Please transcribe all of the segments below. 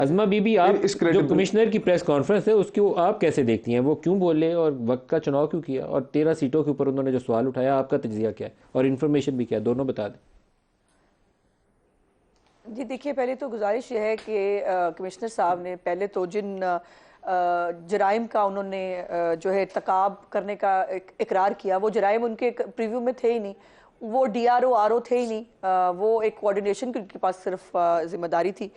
अज़मा बीबी, आप जो कमिश्नर की प्रेस कॉन्फ्रेंस है उसको आप कैसे देखती हैं? वो क्यों बोले और वक्त का चुनाव क्यों किया, और 13 सीटों के ऊपर उन्होंने जो सवाल उठाया, आपका तज्जिया क्या है और इन्फॉर्मेशन भी क्या है, दोनों बता दें। जी देखिए, पहले तो गुजारिश ये है कि कमिश्नर साहब ने पहले तो जिन जराइम का उन्होंने जो है इर्तकाब करने का इकरार किया, वो जराइम उनके प्रीव्यू में थे ही नहीं, वो डीआरओ आरओ थे ही नहीं, वो एक कोऑर्डिनेशन की उनके पास सिर्फ जिम्मेदारी थी।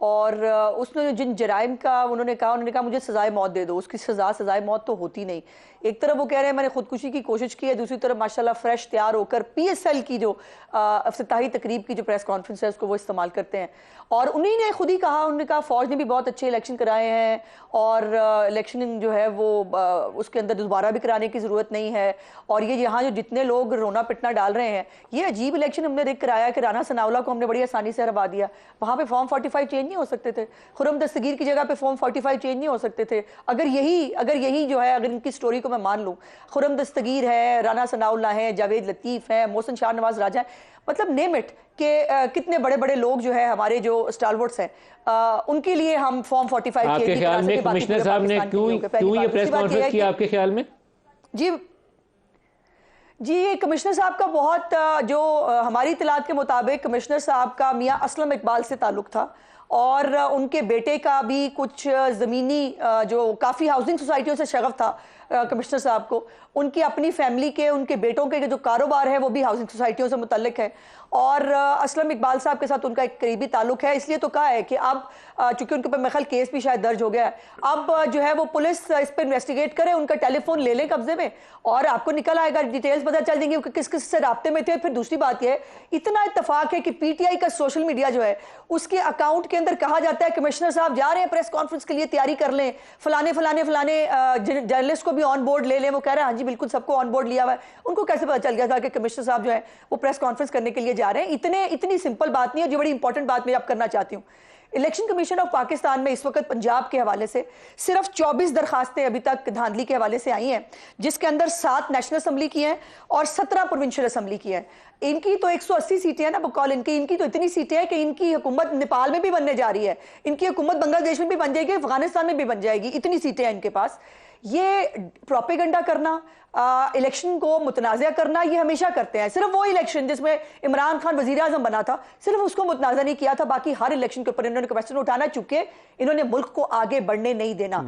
और उसने जिन जराइम का उन्होंने कहा मुझे सजाए मौत दे दो, उसकी सजाए मौत तो होती नहीं। एक तरफ वो कह रहे हैं मैंने खुदकुशी की कोशिश की है, दूसरी तरफ माशाल्लाह फ्रेश तैयार होकर पीएसएल की जो इफ्तिताही तकरीब की जो प्रेस कॉन्फ्रेंस है उसको वो इस्तेमाल करते हैं। और उन्हीं ने खुद ही कहा, उन्होंने कहा फौज ने भी बहुत अच्छे इलेक्शन कराए हैं और इलेक्शन जो है वो उसके अंदर दोबारा भी कराने की ज़रूरत नहीं है। और ये यहाँ जो जितने लोग रोना पिटना डाल रहे हैं, ये अजीब इलेक्शन हमने देख कराया कि राना सनाउल्लाह को हमने बड़ी आसानी से हरवा दिया। वहाँ पे फॉर्म 45 चेंज नहीं हो सकते थे, खुर्रम दस्तगीर की जगह पे फॉर्म 45 चेंज नहीं हो सकते थे। अगर यही जो है, अगर इनकी स्टोरी को मैं मान लूँ, खुर्रम दस्तगीर है, राना सनाउल्लाह है, जावेद लतीफ़ है, मोहसिन शाह नवाज राजा है, मतलब नेम इट कि कितने बड़े बड़े लोग जो है हमारे जो स्टालवर्ड्स हैं, उनके लिए हम फॉर्म 45 आपके ख्याल में कमिश्नर साहब ने क्यों ये प्रेस कॉन्फ्रेंस की, आपके ख्याल में? जी कमिश्नर साहब का बहुत जो हमारी इत्तलात के मुताबिक कमिश्नर साहब का मियां असलम इकबाल से ताल्लुक था और उनके बेटे का भी कुछ ज़मीनी जो काफ़ी हाउसिंग सोसाइटियों से शगफ था कमिश्नर साहब को, उनकी अपनी फैमिली के, उनके बेटों के जो कारोबार है वो भी हाउसिंग सोसाइटियों से मुतल्लिक है और असलम इकबाल साहब के साथ उनका एक करीबी ताल्लुक है। इसलिए तो कहा है कि अब चूंकि उनके ऊपर मेरे ख्याल केस भी शायद दर्ज हो गया है, अब जो है वो पुलिस इस पर इन्वेस्टिगेट करे, उनका टेलीफोन ले लें कब्जे में और आपको निकल आएगा, डिटेल्स पता चल जाएंगी किस किस से राब्ते में थे। फिर दूसरी बात यह है, इतना इत्तेफाक है कि पीटीआई का सोशल मीडिया जो है उसके अकाउंट के अंदर कहा जाता है कमिश्नर साहब जा रहे हैं प्रेस कॉन्फ्रेंस के लिए, तैयारी कर लें, फलाने फलाने फलाने जर्नलिस्ट को भी ऑन बोर्ड ले लें। वो कह रहे हैं हाँ जी बिल्कुल सबको ऑन बोर्ड लिया हुआ है। उनको कैसे पता चल गया था कि कमिश्नर साहब जो है वो प्रेस कॉन्फ्रेंस करने के लिए जा रहे हैं? इतनी सिंपल बात नहीं है, जो बड़ी इंपॉर्टेंट बात मैं अब करना चाहती हूँ। इलेक्शन कमीशन ऑफ पाकिस्तान में इस वक्त पंजाब के हवाले से सिर्फ 24 दरखास्तें अभी तक धांधली के हवाले से आई हैं, जिसके अंदर 7 नेशनल असम्बली की हैं और 17 प्रोविंशियल असम्बली की हैं। इनकी तो 180 सीटें हैं ना बकौल इनकी तो इतनी सीटें हैं कि इनकी हुकूमत नेपाल में भी बनने जा रही है, इनकी हुकूमत बांग्लादेश में भी बन जाएगी, अफगानिस्तान में भी बन जाएगी, इतनी सीटें हैं इनके पास। ये प्रोपेगेंडा करना, इलेक्शन को मुतनाज़ा करना, ये हमेशा करते हैं। सिर्फ वो इलेक्शन जिसमें इमरान खान वजीर आजम बना था, सिर्फ उसको मुतनाज़ा नहीं किया था, बाकी हर इलेक्शन के ऊपर इन्होंने क्वेश्चन उठाना, चुके इन्होंने मुल्क को आगे बढ़ने नहीं देना।